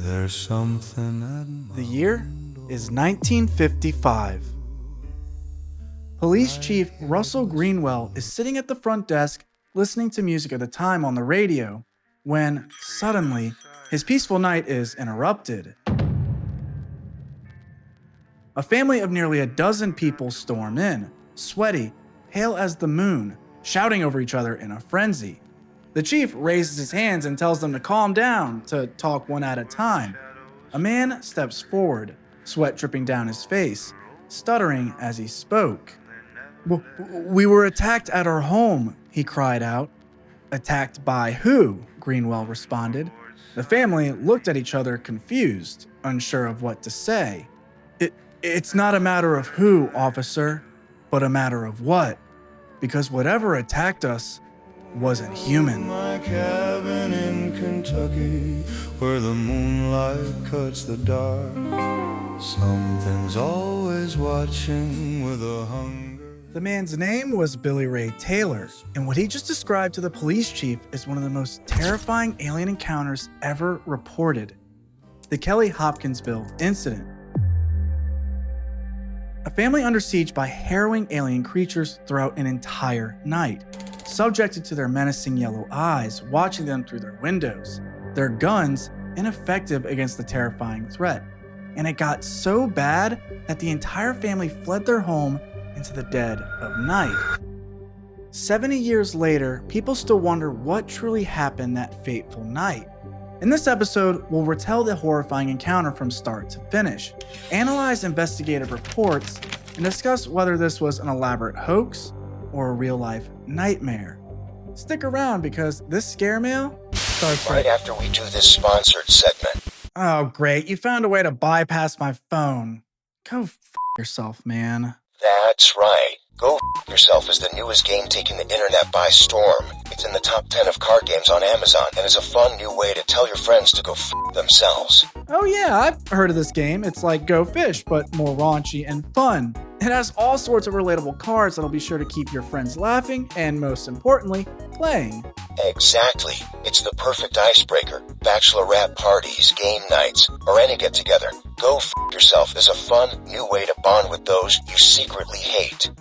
There's something at The year is 1955. Police Chief Russell Greenwell is sitting at the front desk listening to music at the time on the radio when, suddenly, his peaceful night is interrupted. A family of nearly a dozen people storm in, sweaty, pale as the moon, shouting over each other in a frenzy. The chief raises his hands and tells them to calm down, to talk one at a time. A man steps forward, sweat dripping down his face, stuttering as he spoke. We were attacked at our home, he cried out. Attacked by who? Greenwell responded. The family looked at each other confused, unsure of what to say. It's not a matter of who, officer, but a matter of what. Because whatever attacked us wasn't human. my cabin in Kentucky, where the moonlight cuts the dark. Something's always watching with a hunger. The man's name was Billy Ray Taylor, and what he just described to the police chief is one of the most terrifying alien encounters ever reported. The Kelly-Hopkinsville incident. A family under siege by harrowing alien creatures throughout an entire night, subjected to their menacing yellow eyes watching them through their windows, their guns ineffective against the terrifying threat. And it got so bad that the entire family fled their home into the dead of night. 70 years later, people still wonder what truly happened that fateful night. In this episode, we'll retell the horrifying encounter from start to finish, analyze investigative reports, and discuss whether this was an elaborate hoax or a real-life nightmare. Stick around because this scare mail starts right after we do this sponsored segment. Oh, great. You found a way to bypass my phone. Go f yourself, man. That's right. Go F Yourself is the newest game taking the internet by storm. It's in the top 10 of card games on Amazon and is a fun new way to tell your friends to go F themselves. Oh yeah, I've heard of this game. It's like Go Fish, but more raunchy and fun. It has all sorts of relatable cards that'll be sure to keep your friends laughing and, most importantly, playing. Exactly. It's the perfect icebreaker. Bachelorette parties, game nights, or any get-together. Go F Yourself is a fun, new way to bond with those you secretly hate.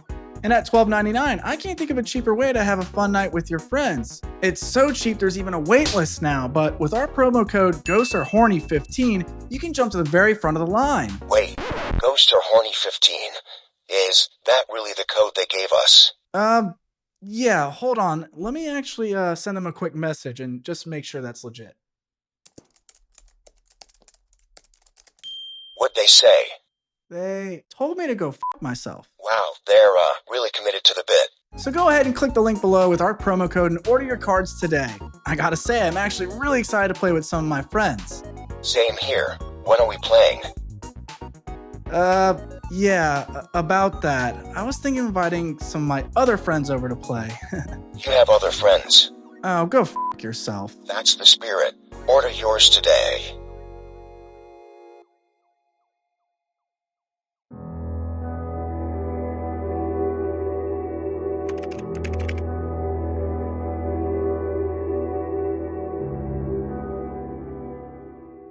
And at $12.99, I can't think of a cheaper way to have a fun night with your friends. It's so cheap there's even a wait list now, but with our promo code GHOSTORHORNY15, you can jump to the very front of the line. Wait, Ghost or Horny 15? Is that really the code they gave us? Yeah, hold on. Let me actually send them a quick message and just make sure that's legit. What'd they say? They told me to go f myself. Wow, they're really committed to the bit. So go ahead and click the link below with our promo code and order your cards today. I gotta say, I'm actually really excited to play with some of my friends. Same here. When are we playing? Yeah, about that. I was thinking of inviting some of my other friends over to play. You have other friends. Oh, go f yourself. That's the spirit. Order yours today.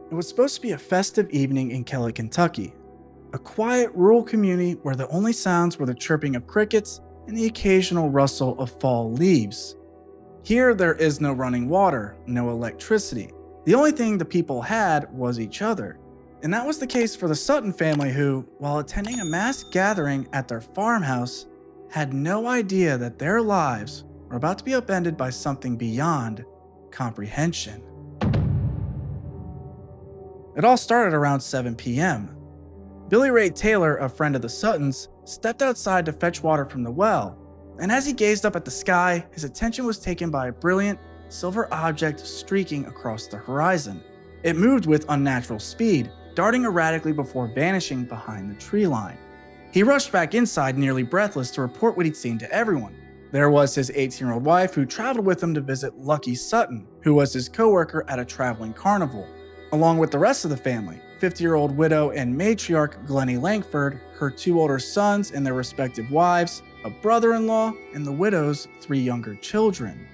It was supposed to be a festive evening in Kelly, Kentucky. A quiet rural community where the only sounds were the chirping of crickets and the occasional rustle of fall leaves. Here there is no running water, no electricity. The only thing the people had was each other. And that was the case for the Sutton family who, while attending a mass gathering at their farmhouse, had no idea that their lives were about to be upended by something beyond comprehension. It all started around 7 p.m. Billy Ray Taylor, a friend of the Suttons, stepped outside to fetch water from the well, and as he gazed up at the sky, his attention was taken by a brilliant, silver object streaking across the horizon. It moved with unnatural speed, darting erratically before vanishing behind the tree line. He rushed back inside, nearly breathless, to report what he'd seen to everyone. There was his 18-year-old wife who traveled with him to visit Lucky Sutton, who was his co-worker at a traveling carnival. Along with the rest of the family, 50-year-old widow and matriarch Glennie Langford, her 2 older sons and their respective wives, a brother-in-law, and the widow's 3 younger children.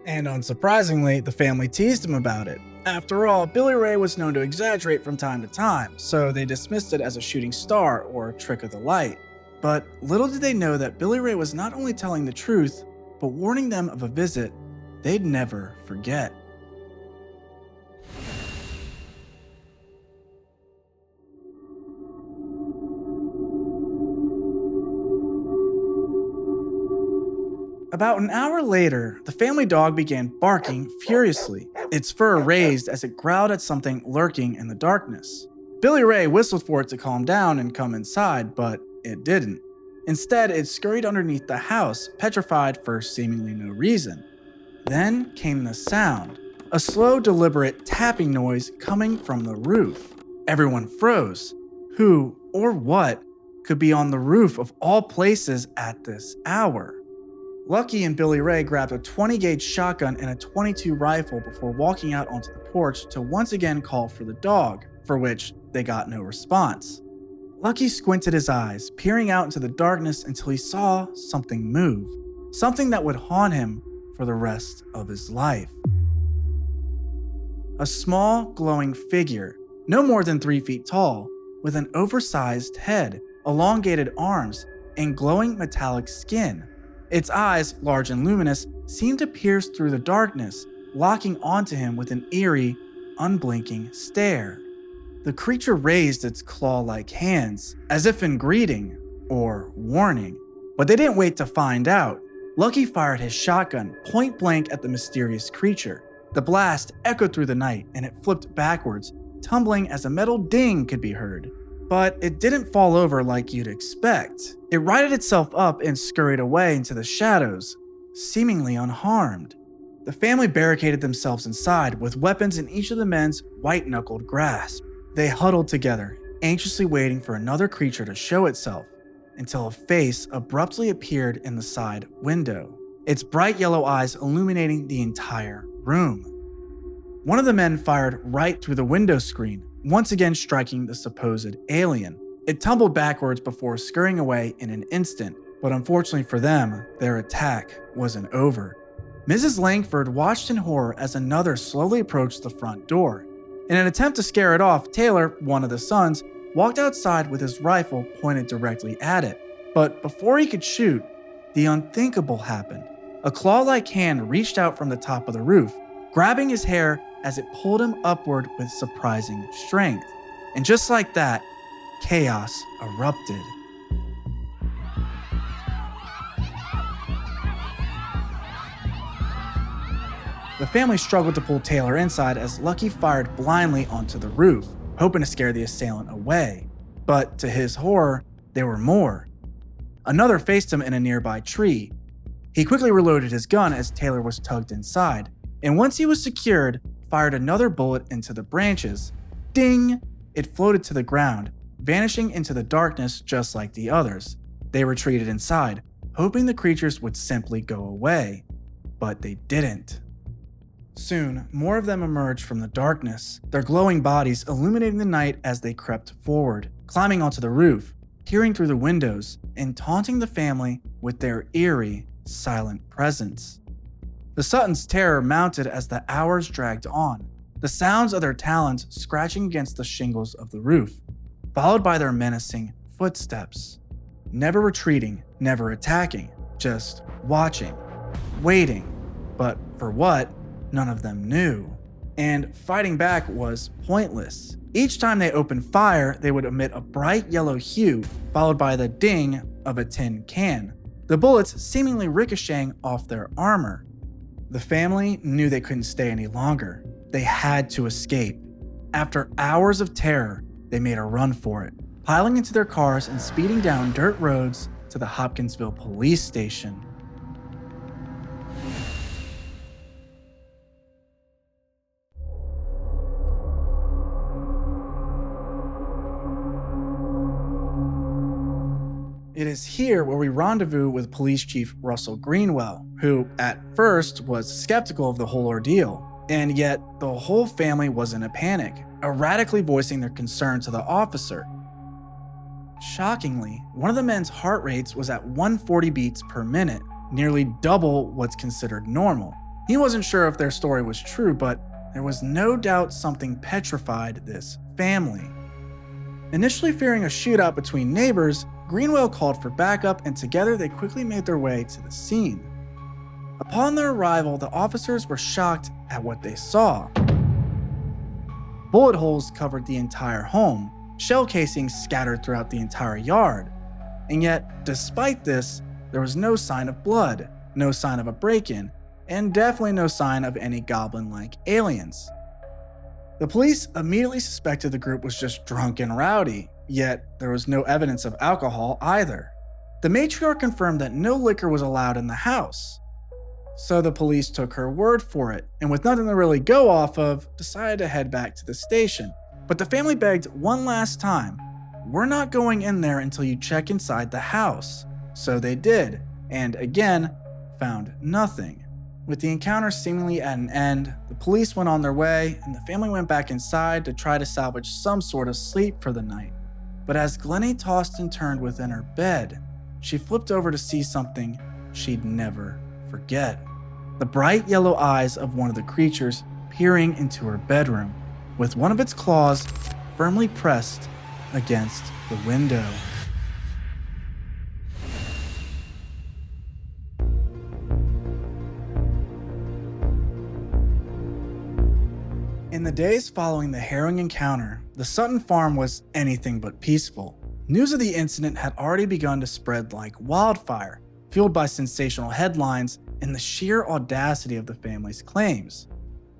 And unsurprisingly, the family teased him about it. After all, Billy Ray was known to exaggerate from time to time, so they dismissed it as a shooting star or a trick of the light. But little did they know that Billy Ray was not only telling the truth, but warning them of a visit they'd never forget. About an hour later, the family dog began barking furiously, its fur raised as it growled at something lurking in the darkness. Billy Ray whistled for it to calm down and come inside, but it didn't. Instead, it scurried underneath the house, petrified for seemingly no reason. Then came the sound, a slow, deliberate tapping noise coming from the roof. Everyone froze. Who or what could be on the roof of all places at this hour? Lucky and Billy Ray grabbed a 20-gauge shotgun and a .22 rifle before walking out onto the porch to once again call for the dog, for which they got no response. Lucky squinted his eyes, peering out into the darkness until he saw something move, something that would haunt him for the rest of his life. A small, glowing figure, no more than 3 feet tall, with an oversized head, elongated arms, and glowing metallic skin. Its eyes, large and luminous, seemed to pierce through the darkness, locking onto him with an eerie, unblinking stare. The creature raised its claw-like hands, as if in greeting or warning. But they didn't wait to find out. Lucky fired his shotgun point blank at the mysterious creature. The blast echoed through the night, and it flipped backwards, tumbling as a metal ding could be heard. But it didn't fall over like you'd expect. It righted itself up and scurried away into the shadows, seemingly unharmed. The family barricaded themselves inside with weapons in each of the men's white-knuckled grasp. They huddled together, anxiously waiting for another creature to show itself, until a face abruptly appeared in the side window, its bright yellow eyes illuminating the entire room. One of the men fired right through the window screen, once again striking the supposed alien. It tumbled backwards before scurrying away in an instant, but unfortunately for them, their attack wasn't over. Mrs. Langford watched in horror as another slowly approached the front door. In an attempt to scare it off, Taylor, one of the sons, walked outside with his rifle pointed directly at it. But before he could shoot, the unthinkable happened. A claw-like hand reached out from the top of the roof, grabbing his hair as it pulled him upward with surprising strength. And just like that, chaos erupted. The family struggled to pull Taylor inside as Lucky fired blindly onto the roof, hoping to scare the assailant away. But to his horror, there were more. Another faced him in a nearby tree. He quickly reloaded his gun as Taylor was tugged inside, and once he was secured, fired another bullet into the branches. Ding! It floated to the ground, vanishing into the darkness just like the others. They retreated inside, hoping the creatures would simply go away. But they didn't. Soon, more of them emerged from the darkness, their glowing bodies illuminating the night as they crept forward, climbing onto the roof, peering through the windows, and taunting the family with their eerie, silent presence. The Suttons' terror mounted as the hours dragged on, the sounds of their talons scratching against the shingles of the roof, followed by their menacing footsteps. Never retreating, never attacking, just watching, waiting. But for what? None of them knew. And fighting back was pointless. Each time they opened fire, they would emit a bright yellow hue, followed by the ding of a tin can, the bullets seemingly ricocheting off their armor. The family knew they couldn't stay any longer. They had to escape. After hours of terror, they made a run for it, piling into their cars and speeding down dirt roads to the Hopkinsville police station. It is here where we rendezvous with Police Chief Russell Greenwell, who at first was skeptical of the whole ordeal, and yet the whole family was in a panic, erratically voicing their concern to the officer. Shockingly, one of the men's heart rates was at 140 beats per minute, nearly double what's considered normal. He wasn't sure if their story was true, but there was no doubt something petrified this family. Initially fearing a shootout between neighbors, Greenwell called for backup, and together they quickly made their way to the scene. Upon their arrival, the officers were shocked at what they saw. Bullet holes covered the entire home, shell casings scattered throughout the entire yard. And yet, despite this, there was no sign of blood, no sign of a break-in, and definitely no sign of any goblin-like aliens. The police immediately suspected the group was just drunk and rowdy, yet there was no evidence of alcohol either. The matriarch confirmed that no liquor was allowed in the house. So the police took her word for it, and with nothing to really go off of, decided to head back to the station. But the family begged one last time, "We're not going in there until you check inside the house." So they did, and again, found nothing. With the encounter seemingly at an end, the police went on their way, and the family went back inside to try to salvage some sort of sleep for the night. But as Glennie tossed and turned within her bed, she flipped over to see something she'd never forget. The bright yellow eyes of one of the creatures peering into her bedroom, with one of its claws firmly pressed against the window. In the days following the harrowing encounter, the Sutton farm was anything but peaceful. News of the incident had already begun to spread like wildfire, fueled by sensational headlines and the sheer audacity of the family's claims.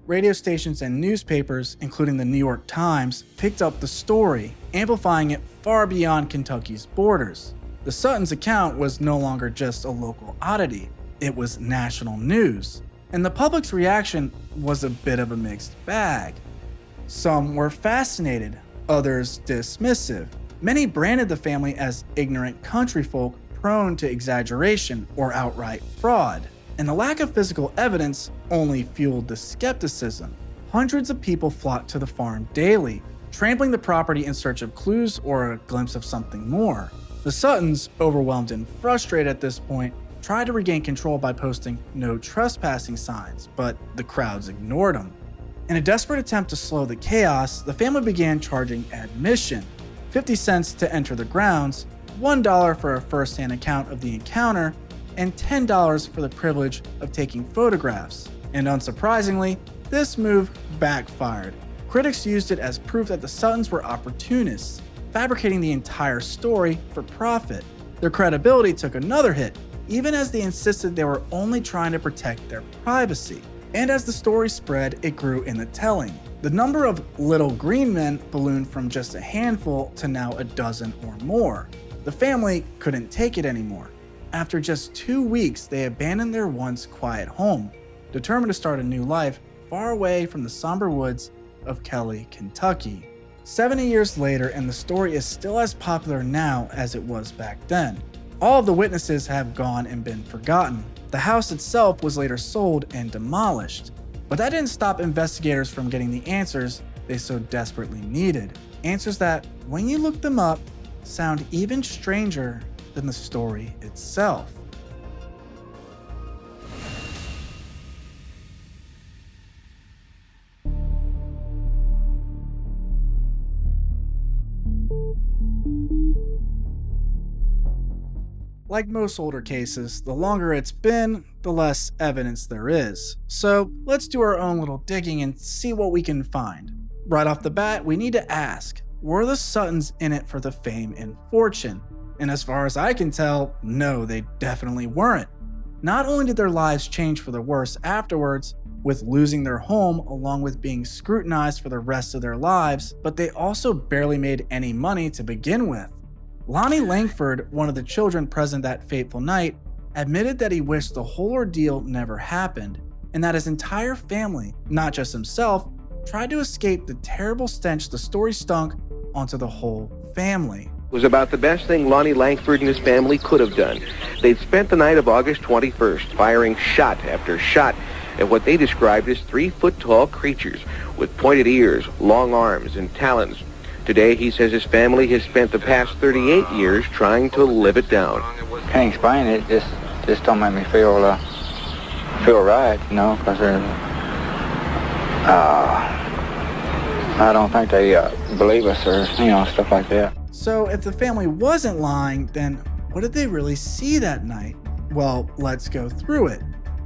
Radio stations and newspapers, including the New York Times, picked up the story, amplifying it far beyond Kentucky's borders. The Suttons' account was no longer just a local oddity, it was national news. And the public's reaction was a bit of a mixed bag. Some were fascinated, others dismissive. Many branded the family as ignorant country folk prone to exaggeration or outright fraud. And the lack of physical evidence only fueled the skepticism. Hundreds of people flocked to the farm daily, trampling the property in search of clues or a glimpse of something more. The Suttons, overwhelmed and frustrated at this point, tried to regain control by posting no trespassing signs, but the crowds ignored them. In a desperate attempt to slow the chaos, the family began charging admission, 50 cents to enter the grounds, $1 for a first-hand account of the encounter, and $10 for the privilege of taking photographs. And unsurprisingly, this move backfired. Critics used it as proof that the Suttons were opportunists, fabricating the entire story for profit. Their credibility took another hit, even as they insisted they were only trying to protect their privacy. And as the story spread, it grew in the telling. The number of little green men ballooned from just a handful to now a dozen or more. The family couldn't take it anymore. After just 2 weeks, they abandoned their once quiet home, determined to start a new life far away from the somber woods of Kelly, Kentucky. 70 years later, and the story is still as popular now as it was back then. All of the witnesses have gone and been forgotten. The house itself was later sold and demolished. But that didn't stop investigators from getting the answers they so desperately needed. Answers that, when you look them up, sound even stranger than the story itself. Like most older cases, the longer it's been, the less evidence there is. So let's do our own little digging and see what we can find. Right off the bat, we need to ask, were the Suttons in it for the fame and fortune? And as far as I can tell, no, they definitely weren't. Not only did their lives change for the worse afterwards, with losing their home along with being scrutinized for the rest of their lives, but they also barely made any money to begin with. Lonnie Langford, one of the children present that fateful night, admitted that he wished the whole ordeal never happened, and that his entire family, not just himself, tried to escape the terrible stench the story stunk onto the whole family. It was about the best thing Lonnie Langford and his family could have done. They'd spent the night of August 21st firing shot after shot at what they described as 3-foot-tall creatures with pointed ears, long arms, and talons. Today, he says his family has spent the past 38 years trying to live it down. Can't explain it. Just don't make me feel right, you know, because I don't think they believe us or, stuff like that. So if the family wasn't lying, then what did they really see that night? Well, let's go through it.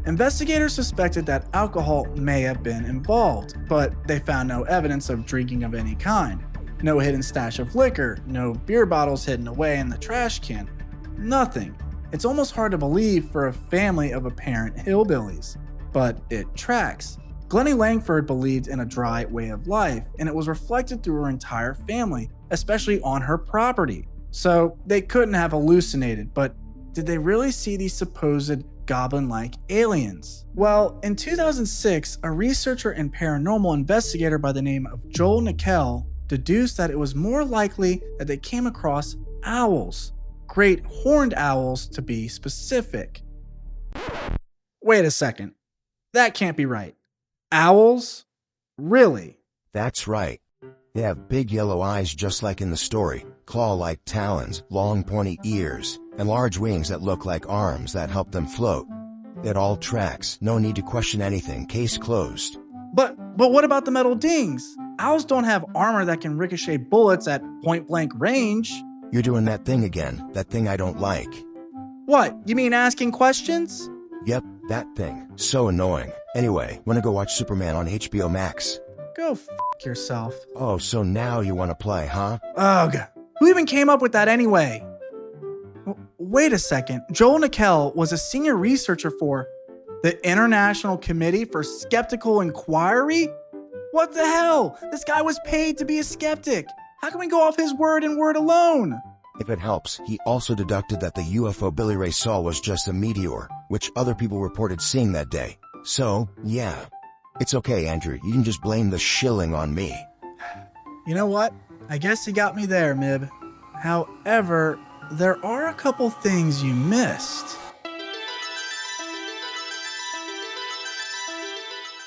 Investigators suspected that alcohol may have been involved, but they found no evidence of drinking of any kind. No hidden stash of liquor, no beer bottles hidden away in the trash can. Nothing. It's almost hard to believe for a family of apparent hillbillies, but it tracks. Glennie Langford believed in a dry way of life, and it was reflected through her entire family, especially on her property. So they couldn't have hallucinated, but did they really see these supposed goblin-like aliens? Well, in 2006, a researcher and paranormal investigator by the name of Joel Nickel deduced that it was more likely that they came across owls. Great horned owls, to be specific. Wait a second. That can't be right. Owls? Really? That's right. They have big yellow eyes just like in the story, claw-like talons, long pointy ears, and large wings that look like arms that help them float. It all tracks, no need to question anything, case closed. But what about the metal dings? Owls don't have armor that can ricochet bullets at point-blank range. You're doing that thing again, that thing I don't like. What, you mean asking questions? Yep, that thing. So annoying. Anyway, wanna go watch Superman on HBO Max? Go f*** yourself. Oh, so now you wanna play, huh? Ugh. Who even came up with that anyway? Wait a second. Joel Nickel was a senior researcher for the International Committee for Skeptical Inquiry? What the hell? This guy was paid to be a skeptic. How can we go off his word and word alone? If it helps, he also deducted that the UFO Billy Ray saw was just a meteor, which other people reported seeing that day. So, yeah. It's okay, Andrew. You can just blame the shilling on me. You know what? I guess he got me there, Mib. However, there are a couple things you missed.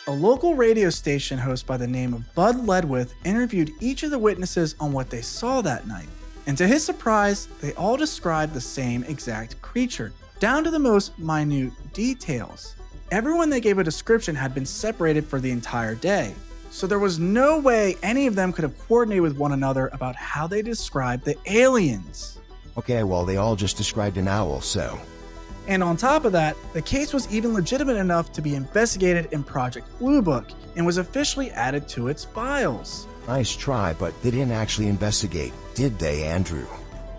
A local radio station host by the name of Bud Ledwith interviewed each of the witnesses on what they saw that night. And to his surprise, they all described the same exact creature, down to the most minute details. Everyone they gave a description had been separated for the entire day, so there was no way any of them could have coordinated with one another about how they described the aliens. Okay, well, they all just described an owl, so... And on top of that, the case was even legitimate enough to be investigated in Project Blue Book and was officially added to its files. Nice try, but they didn't actually investigate, did they, Andrew?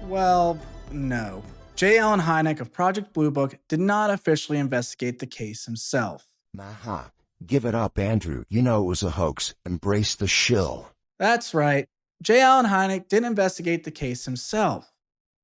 Well, no. J. Allen Hynek of Project Blue Book did not officially investigate the case himself. Aha. Give it up, Andrew. You know it was a hoax. Embrace the shill. That's right. J. Allen Hynek didn't investigate the case himself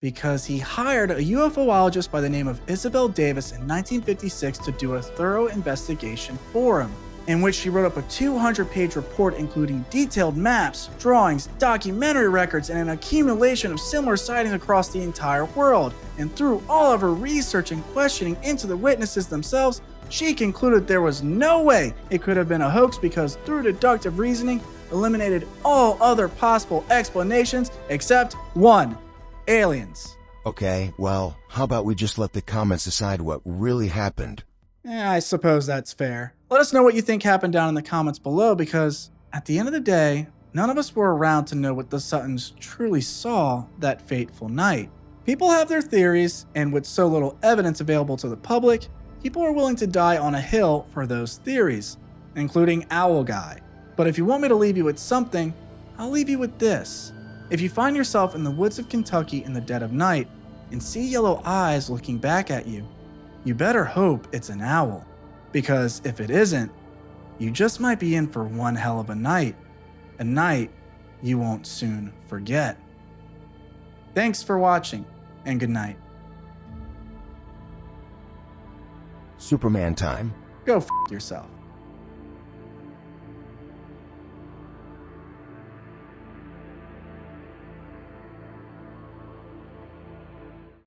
because he hired a UFOologist by the name of Isabel Davis in 1956 to do a thorough investigation for him, in which she wrote up a 200-page report including detailed maps, drawings, documentary records, and an accumulation of similar sightings across the entire world. And through all of her research and questioning into the witnesses themselves, she concluded there was no way it could have been a hoax because, through deductive reasoning, eliminated all other possible explanations except one: aliens. Okay, well, how about we just let the comments decide what really happened? I suppose that's fair. Let us know what you think happened down in the comments below, because at the end of the day, none of us were around to know what the Suttons truly saw that fateful night. People have their theories, and with so little evidence available to the public, people are willing to die on a hill for those theories, including Owl Guy. But if you want me to leave you with something, I'll leave you with this. If you find yourself in the woods of Kentucky in the dead of night and see yellow eyes looking back at you, you better hope it's an owl. Because if it isn't, you just might be in for one hell of a night you won't soon forget. Thanks for watching, and good night. Superman time. Go f*** yourself.